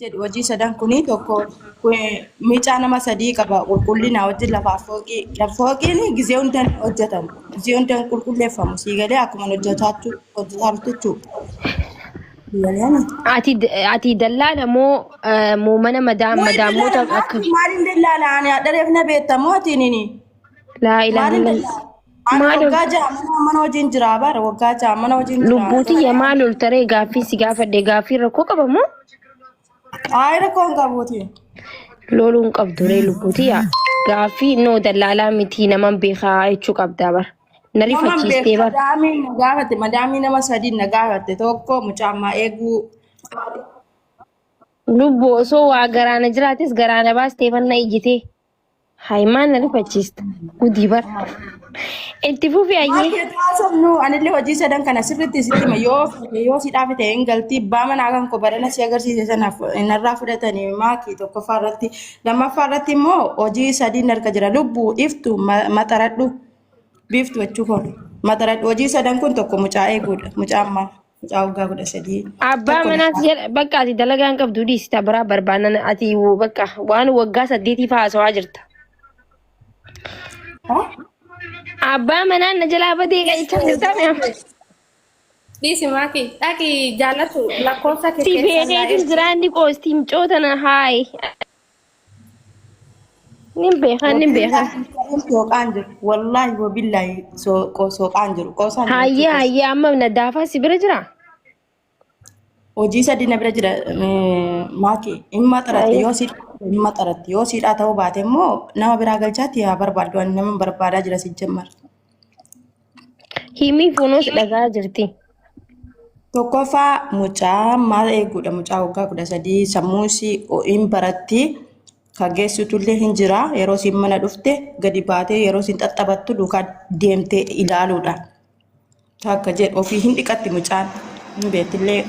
jedhi hojii sadan kunii tokko miicaa nama sadii qaba qulqullina wajjin lafaaf fooqiin gizee hundaan hojjetamu gizee hundaan qulqulleeffamu siigalee akkuma hojjetaa jechuudha. Ati dallaala moo mana madaamoota akka Maaliin dallaala ani adhareef na beektamoo atiinini. laa ilaaha Maaliin illallah. dallaala? Ani waggaa ja'a mana hojiin jira bara waggaa ja'a mana hojiin jira. Lubbuuti yamaa loltaree gaaffii si gaafadhe gaaffii rakkoo qabamoo? Ayi rakkoon qabuuti. Loluun qabdu ree lubbuuti yaa gaaffii noo dallaalaa miti naman beekaa jechuu qabdaa bara. Na rifachiistee bara. Madaamii nama sadii na gaafatte tokko mucammaa eeguu. Lubbuu osoo waa garaana jiraates garaana baastee fanna ijjitee. Haayimaan na rifachiista. Gudii bara. Itti fufi ayyee. Taasifnu anillee hojii sadan kana sirriitti sitti hima yoo si dhaafite hin galtii baamanaa kan ko barana si agarsiise sanaaf narraa fudhatanii maakii tokkoffaa irratti lammaffaa irratti immoo hojii sadiin harka jira lubbuu iftu maxaradhu biiftu jechuun maxaradhu hojii sadan kun tokko mucaa eeguudha mucaa ammaa mucaa waggaa 13. Abbaa manaas jedha bakka ati dalagaan qabdu dhiisita biraa barbaadan ati bakka waan waggaa 8 haasawaa jirta. Abbaa manaan na jalaa badee qaichaa jirta mi'a. Disi maki, aki jaalatu lakkoofsa Si beekeetiin jiraanni qoostiin cootana haayi. Nin beekan. Soqaan jiru wallaahi wabillahi soqaan jiru qoosaan. Hayyee amma nadaafaa si bira jira. Hojii sadii na bira jira maakii himma xaratti yoo siidhaa ta'uu baate immoo nama biraa galchaatti yaa barbaaddu nama barbaadaa jira si jammar. Himii fuunuus dhagaa jirti. Tokkoffaa mucaa maal eeguudha mucaa waggaa 13 sammuusi hin baratti kageessitullee hin jira yeroo siin mana dhufte gadi baatee yeroo siin xaxxabattu duukaa deemtee ilaaluudha. Akka jedhu ofii hin dhiqatti mucaan hin beektillee.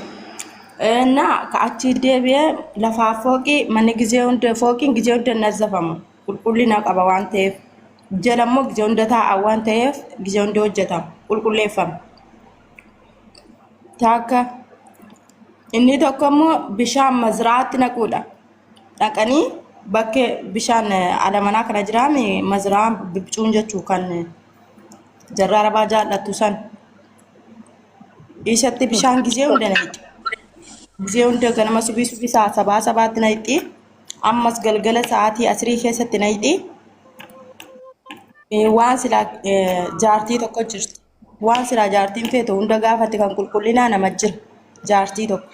Naa ka'achi deebi'ee lafaa fooqii manni gizee hunda fooqiin gizee hunda nazzafamu qulqullina qaba waan ta'eef jala immoo gizee hunda taa'a waan ta'eef gizee hunda hojjetama qulqulleeffama. Taakka inni tokko immoo bishaan mazraatti naquudha. Dhaqanii bakkee bishaan ala manaa kana jiraame mazraan bibcuun jechuu kan jarraa rabaa jaallattu san isatti bishaan gizee hunda naquudha. Gizee hunda ganama subii sabaatti nayti ammas galgala sa'aatii asrii keessatti nayti waan silaa jaartii tokko jirti waan silaa jaartiin feetu hunda gaafatti kan qulqullinaa nama jira jaartii tokko.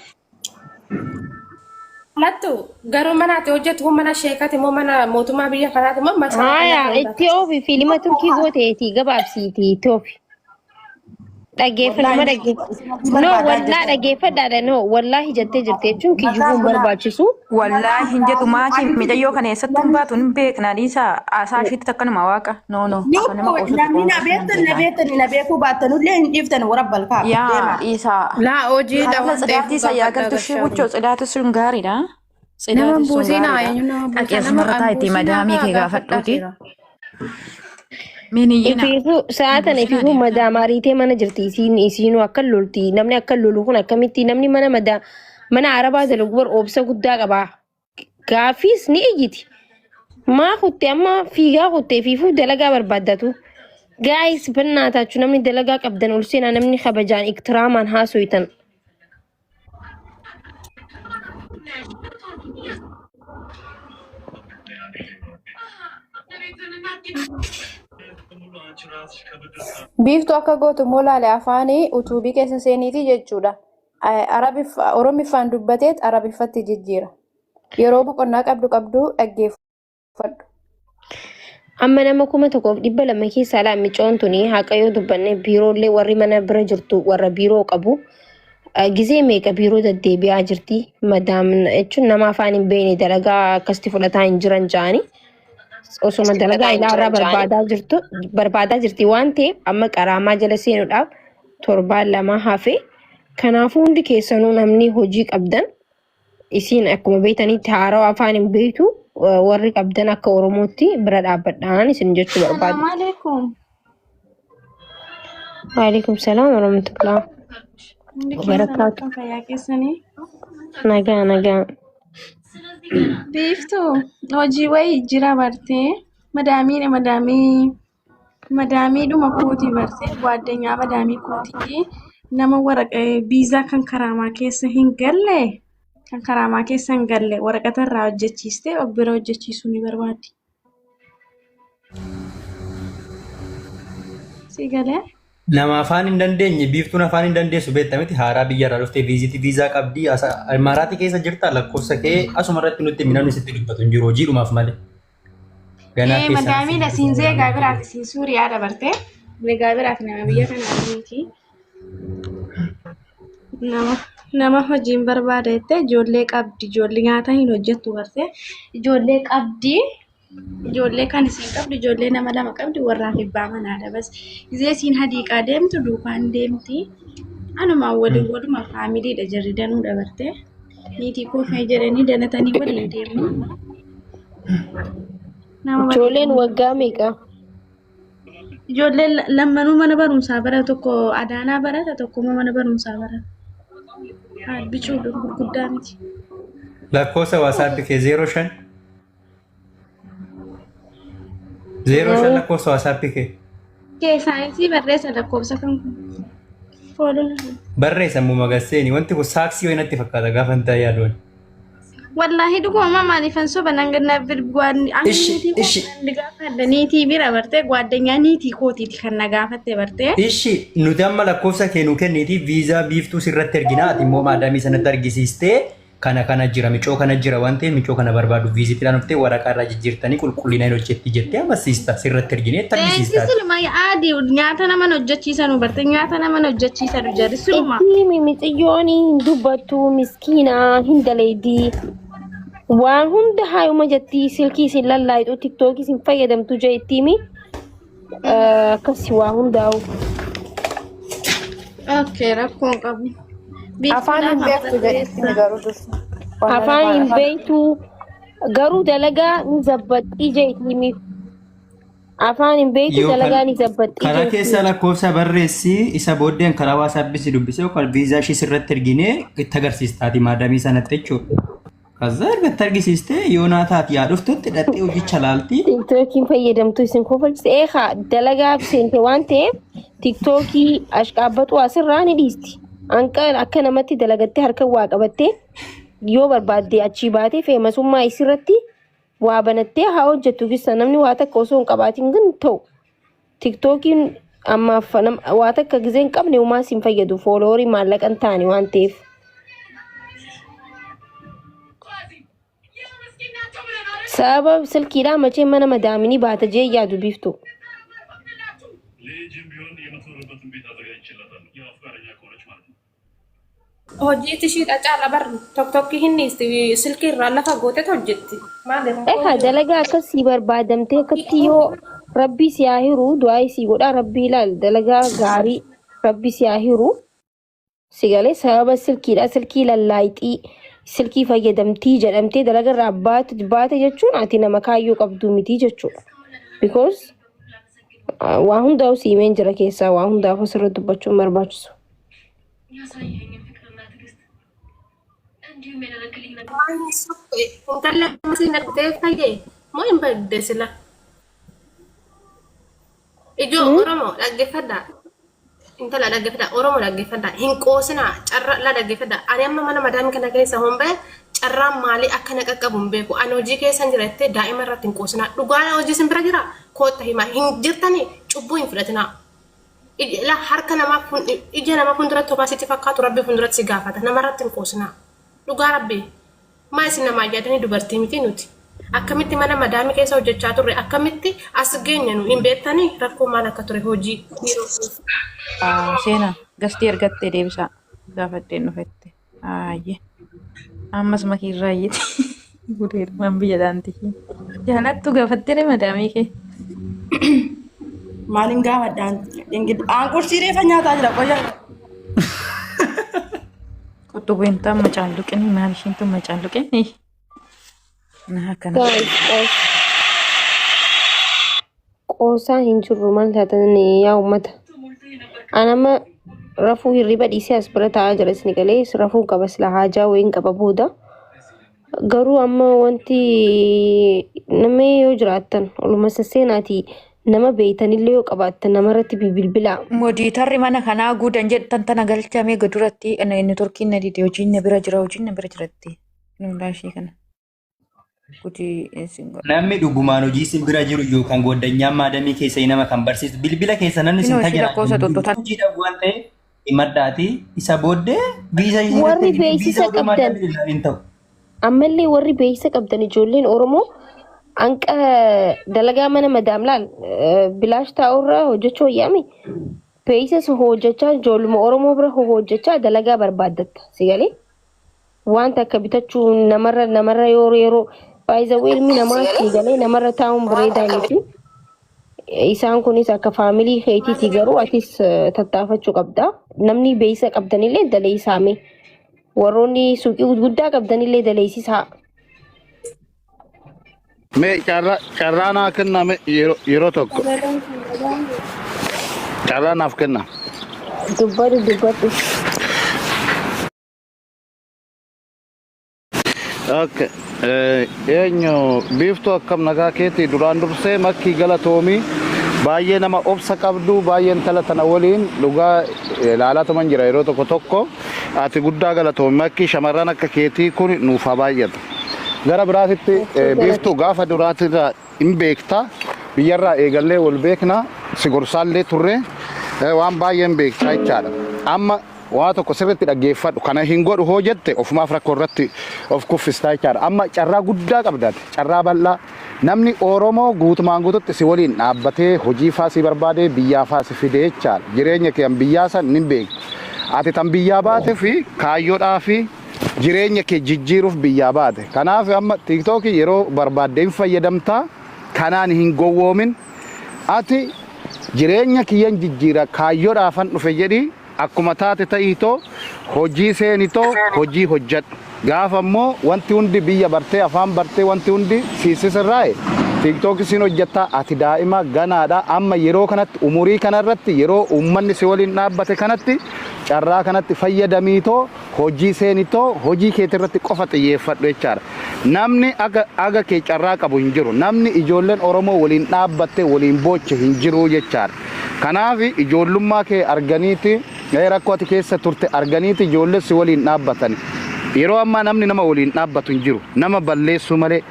Lattu garuu manaati hojjetu mana sheekati moo mana mootummaa biyya kanaati moo masaa. Haaya itti oofi fiilima turkii gooteeti gabaabsiiti itti oofi. Dhaggeeffannama no wallaa dhaggeeffadhaadha no wallaahi jettee jirte jechuun kiyyuun barbaachisu. Wallaahi hin jedhu maatii miidhayyoo kana eessatti hin baatu hin beekna dhiisaa haasaa ishiitti akkanuma waaqa no. Namni na beekuu baattanullee hin dhiiftan warabbal kaa. Yaa dhiisaa. Laa hojii Haala cidaatii sayyaa galtu ishee buchoo cidaatu sun gaariidha. Nama buusinaa eenyuun Dhaqeessuma mataa itti madaamii kee gaafadhuuti. Ifiifuu sa'aatan ifiifuu madaamaaritee mana jirti isiinuu akka lolti namni akka lolu kun akkamitti namni mana arabaa dalagu bar obsa guddaa qaba gaaffiis ni iyyiti maa kutte amma fiigaa kutte ifiifuu dalagaa barbaaddatu gaayis bannaataachuu namni dalagaa qabdan ol seenaa namni kabajaan iktiraamaan haasoytan. Biiftuu akka gootu molaale afaanii utuubii keessa seeniiti jechuudha. Oromiffaan dubbateet arabiffatti jijjiira. Yeroo boqonnaa qabdu dhaggeeffadhu. Amma nama 1,200 keessaa laammicoon tuni haqa yoo dubbanne biiroolee warri mana bira jirtu warra biiroo qabu. Gizee meeqa biiroo deddeebi'aa jirti madaam jechuun nama afaan hin beekne dalagaa akkasitti fudhataa hin jiran ja'anii. Osuma dalagaa ilaarraa barbaadaa jirti waan ta'eef amma qaraamaa jala seenuudhaaf 7 hafe kanaafuu hundi keessanuu namni hojii qabdan isiin akkuma beektanitti haarawaa afaan hin beektu warri qabdan akka Oromootti bira dhaabbadhaan isin jechuu barbaadu. Waalaikum salaam warahmatullah. Barakaatu. Nagaa. Biiftu hojii wayii jira bartee madaamiidhuma kootii bartee gwaaddanyaa madaamii kootii nama waraqaa viizaa kan karaamaa keessa hin galle waraqata irraa hojjechiistee of bira hojjechiisuu ni barbaaddi. Si galee? Nama afaan hin dandeenye biiftuun afaan hin dandeessu beektamiti haaraa biyyarraa dhuftee viizaa qabdii maraatii keessa jirta lakkoofsa kee asuma irratti nutti namni sitti dubbatu hin jiru hojiidhumaaf malee. Madaamiidha siin zeegaa biraati siin suuriyaa dabartee zeegaa biraati nama biyya kanaa miti. Nama hojiin barbaada jettee ijoollee qabdi ijoollee nyaata hin hojjettu bartee ijoollee qabdi. Ijoollee kan isiin qabdu ijoollee nama lama qabdi warraa fi abbaa manaadha bas gisee isiin hadiiqaa deemtu duukaan deemti anumaan waluma faamiliidha jarri danuu dabartee niitii koofee jedhanii danatanii waliin deemu. Ijoolleen waggaa meeqa? Ijoolleen lammanuu mana barumsaa bara tokko Adaanaa barata tokko mana barumsaa barata. Bichuu gurguddaa miti. Lakkoofsa waasaappi kee 05 05 lakkoofsa waasaappi kee. Saayinsii barreessa lakkoofsa kan fooluu. Barreessa immoo magasseeni wanti kun saaksii wayinatti fakkaata gaafa hin ta'e yaaduun. Wallahi dhuguma maaliifan soba nangana birgwaan niitii bira bartee gwaaddanyaa niitii kootiiti kan na gaafatte bartee. Ishi nuti amma lakkoofsa kee nuu kenniiti viizaa biiftuu sirratti ergina ati immoo maadaamii sanatti argisiistee kana jira micoo kana jira waan ta'eef micoo kana barbaadu viizitiidhaan dhuftee waraqaa irraa jijjiirtanii qulqullinaan hojjetti jettee agarsiista sirratti erginee agarsiista. Silma yaadi nyaata nama hojjechiisanu bartee nyaata nama hojjechiisanu jarri silma. Itti mixiyyoon hin dubbattu miskiina hin daleedii. Waan hunda haayuma jetti silkii isin lallaayitu tiktookii isin fayyadamtu jettimi akkasi waa hundaa'u. Okay rakkoon qabu. Afaan hin beektu jedhanii garuu dursa. Afaan hin beektu garuu dalagaa ni zabbaxii jettimi. Afaan hin beektu dalagaa ni zabbaxii. Karaa keessa lakkoofsa barreessi isa booddeen karaa waasappii dubbisee yookaan viizaa ishii sirratti erginee itti agarsiistaati maadaamii sanatti jechuudha. Kaza erga argisiiste yoo naataati yaa dhuftutti dhadhee hojicha laalti. Tiktookiin fayyadamtu isin kofalchiste eegaa dalagaa seente waan ta'eef tiktookii ashqaabbatu asirraa ni dhiisti. Anqaan akka namatti dalagattee harka waa qabattee yoo barbaadde achii baatee feemasummaa isirratti waa banattee haa hojjettu gisa namni waa takka osoo hin qabaatiin kan ta'u. Tiktookiin ammaaf waa takka gizee hin qabne uumaa siin fayyadu fooloorii maallaqa hin taane waan ta'eef. Sababa silkiidhaa machee mana madaamini baata jee yaadu biiftu. Hojjetti shiidha caala bar tokkokkii hin dhiisti silkii irraa lafa gootetu hojjetti. Egaa dalagaa akkasii barbaadamtee akkatti yoo rabbi si haa hiru du'aa isii godhaa rabbi ilaal dalagaa gaarii rabbi si haa hiru si galee sababa silkiidhaa silkii lallaayixii. Silkii fayyadamtii jedhamtee dalagaa irraa baate jechuun ati nama kaayyoo qabdu miti jechuudha. Because waa hundaa'u siimeen jira keessaa waa hundaaf asirra dubbachuun barbaachisu. Intala masih nagtee fayyee moo hin badde sila. Ijoo Oromoo dhaggeeffadhaa. Intala dhaggeeffadhaa Oromoo dhaggeeffadhaa hin qoosinaa carraa la dhaggeeffadhaa ani amma mana madaamii kana keessa hombee carraan maalii akka na qaqqabu hin beeku ani hojii keessa jira jettee daa'ima irratti hin qoosinaa dhugaan hojii sin bira jira kootta himaa hin jirtanii cubbuu hin fudhatinaa. La harka namaa ija namaa fuulduratti tobaasitti fakkaatu rabbi fuulduratti si gaafata namarratti hin qoosinaa dhugaa rabbi maa isin namaa yaadanii dubartii miti nuti. Akkamitti mana madaamii keessa hojjechaa turre akkamitti as geenya nu hin beektanii rakkoo maal akka ture hojii Seenaa gastii ergattee deebisaa gaafattee dhufette. Aayye ammas makiirraa iyyite gudeedhumaan biyya daantii jaalattu gaafattee madaamii kee. Maalin gaafadhaan aanqursiin reefa nyaataa jira qoyyaa. Qottu bu'intaan macaalluqanii maal ishiin tun macaalluqanii. Nah kana. Qoosaa hin jirru maal taatan yaa uummata. Anama rafuu hirriba dhiisee as bira taa'aa jira isin galee rafuu qaba sila haajaa wayiin qaba booda. garuu amma wanti nama yoo jiraattan oluma sesseenaati nama beeytanillee yoo qabaattan namarratti bilbilaa. Modiitarri mana kanaa guudan jedhan tana galchamee gaduratti inni turkiin na dide hojiin na bira jira hojiin na bira jiratti. Nuulaashii kana. Namni dhugumaan hojii isin bira jiru yookaan goddanyaan maadamii keessa nama kan barsiisu bilbila keessa namni isin tajaajila hojiidhaaf waan ta'eef himadhaati isa booddee biisa warri beeksisa qabdan ammallee warri beeksisa qabdan ijoolleen Oromoo anqa dalagaa mana madaamlaan bilaash taa'urraa hojjechuu yaami beeksisa hojjechaa ijoolluma Oromoo bira hojjechaa dalagaa barbaaddatta sigalee wanta akka bitachuu namarra yeroo Faiza ilmi namaa sigalee namarra taa'uun bareedaa miti. Isaan kunis akka faamilii keetiiti garuu atis tattaafachuu qabda. Namni beeksisa qabdanillee daleessaame. Warroonni suuqii guddaa qabdanillee daleessisaa. Mee carraa naa kenname yeroo tokko. Carraa naaf kenna. Dubbatu. Okay. Eenyu biiftuu akkam nagaa keetii duraan dursee makkii galatoomii baay'ee nama obsa qabdu baay'een tala tana waliin dhugaa ilaalataman jira yeroo tokko ati guddaa galatoomii makkii shamarran akka keetii kun nuuf haa baay'atu. Gara biraatitti biiftuu gaafa duraatirraa hin beekta biyyarraa eegallee wal beekna si gorsaallee turre waan baay'een beektaa jechaadha. Amma waa tokko sirriitti dhaggeeffadhu kana hin godhu hoo jette ofumaaf rakkoo irratti of kuffistaa jechaadha. Amma carraa guddaa qabdaati carraa bal'aa namni Oromoo guutumaan guututti si waliin dhaabbatee hojii faasii barbaadee biyyaa faasii fidee jechaadha. Jireenya kee biyyaa san ni beektu. Ati tan biyyaa baate fi kaayyoodhaa fi jireenya kee jijjiiruuf biyyaa baate. Kanaaf amma tiiktookii yeroo barbaadde hin fayyadamtaa kanaan hin gowwoomin ati jireenya kiyyan jijjiira kaayyoodhaafan dhufe jedhii akkuma taate ta'itoo hojii seenitoo hojii hojjedhu gaafa immoo wanti hundi biyya bartee afaan bartee wanti hundi siisisirraa'e tiiktook isin hojjettaa ati daa'ima ganaadha amma yeroo kanatti umurii kanarratti yeroo uummanni si waliin dhaabbate kanatti carraa kanatti fayyadamiitoo hojii seenitoo hojii keetirratti qofa xiyyeeffadhu jechaadha. Namni aga kee carraa qabu hin jiru namni ijoolleen Oromoo waliin dhaabbatte waliin booche hin jiru jechaadha. Kanaaf ijoollummaa kee arganiiti rakkoo ati keessa turte arganiiti ijoollee si waliin dhaabbatan. Yeroo ammaa namni nama waliin dhaabbatu hin jiru nama balleessu malee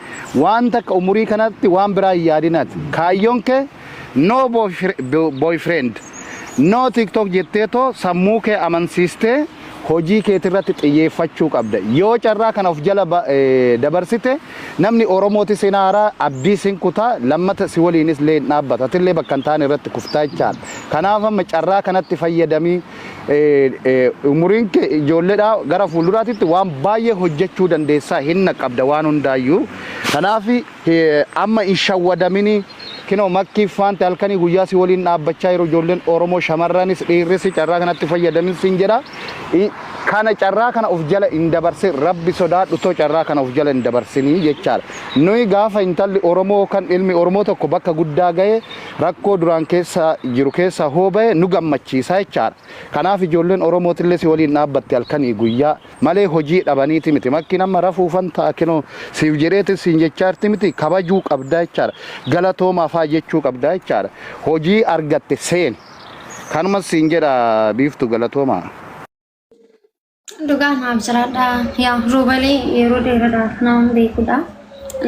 waan takka umurii kanatti waan biraa hin yaadinaati. Kaayyoon kee no boyfriend no TikTok jetteetoo sammuu kee amansiistee hojii keetirratti xiyyeeffachuu qabda. Yoo carraa kana of jala dabarsite namni Oromooti sinaaraa abdii sin kutaa lammata si waliinis lee dhaabbata. Atillee bakka hin taane irratti kuftaa jechaadha. Kanaaf amma carraa kanatti fayyadamii umuriin kee ijoolleedhaa gara fuulduraatitti waan baay'ee hojjechuu dandeessaa hinna qabda waan hundaayyuu. Kanaaf amma hin shawwadaminii kinoo makkii faante halkanii guyyaa si waliin dhaabbachaa yeroo ijoolleen Oromoo shamarranis dhiirris carraa kanatti fayyadamin sin jedha. Kana carraa kana of jala hin dabarsin rabbi sodaadhu too carraa kana of jala hin dabarsinii jechaadha. Nuyi gaafa intalli Oromoo kan ilmi Oromoo tokko bakka guddaa ga'e rakkoo duraan keessa jiru keessa hoo ba'e nu gammachiisa jechaadha. Kanaaf ijoolleen Oromootillee si waliin dhaabbatte halkanii guyyaa malee hojii dhabaniiti miti. Makki nama rafuufan ta'a kinoo siif jedheetis siin jechaarti miti kabajuu qabdaa jechaadha. Galatoomaa fa'aa jechuu qabdaa jechaadha. Hojii argatte seen kanumas siin jedha biiftu galatoomaa. Dhugaa naaf jiraadha. Yaa roobalee yeroo dheeraadhaaf nama beekudha.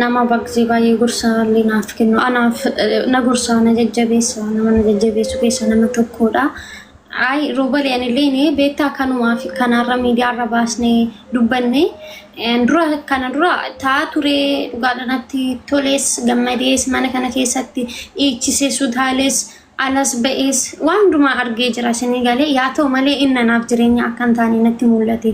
Nama bakkee baay'ee gorsallee naaf kennu. Anaaf na gorsaa na jajjabeessa. Nama na jajjabeessu keessa nama tokkodha. Ay roobalee anillee beektaa kanumaaf kanarra miidiyaarra baasnee dubbanne. Kana dura taa ture dhugaadhaatti tolees gammadees mana kana keessatti dhiichisee sutaalees alas ba'ees waan hundumaa argee jira isinii galee yaa ta'u malee inni anaaf jireenya akka hin taane natti mul'ate.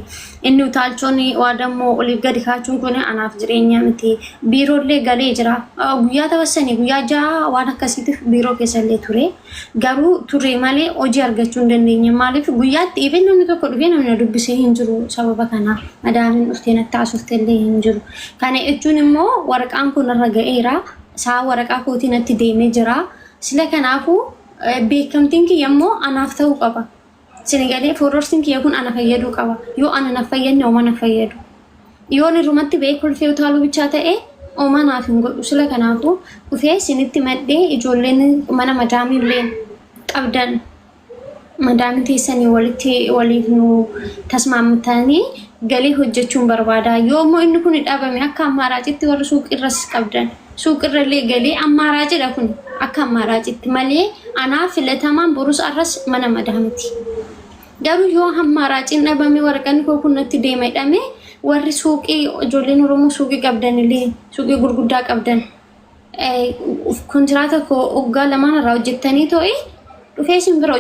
Inni utaalchoon waadammoo oliif gadi kaachuun kun anaaf jireenya miti. Biiroollee galee jira. Guyyaa tawassanii guyyaa ja'a waan akkasiitiif biiroo keessallee ture. Garuu ture malee hojii argachuu hin dandeenye. Maaliif guyyaatti even namni tokko dhufee namni dubbisee hin jiru sababa kanaaf. Madaamiin dhuftee natti haasofteellee hin jiru. Kana jechuun immoo waraqaan kun irra ga'eera. Saa waraqaa kootii natti deemee jira. Sila kanaafuu beekamtiin kiyya immoo anaaf ta'uu qaba. Sini galee foororsiin kiyya kun ana fayyaduu qaba. Yoo ana na fayyadne ooma na fayyadu. yoon irrumatti beekulfee utaaluu bichaa ta'e oomaa naaf hin godhu sila kanaafu dhufee isinitti maddee ijoolleen mana madaamiillee qabdan madaamii teessanii waliif nu tasmaamtanii galii hojjechuun barbaada yoommoo inni kun dhaabame akka ammaaraacitti warri suuqirras qabdan suuqirrallee galii ammaaraacidha kun akka ammaaraacitti malee anaa filatamaan borus arras mana madaamiti garuu yoo ammaaraaciin dhabame waraqaan koo kunnatti deema hidhame warri suuqii ijoolleen Oromoo suuqii qabdanillee suuqii gurguddaa qabdan kontiraata koo waggaa lamaan irraa hojjettanii to'e dhufee isin bira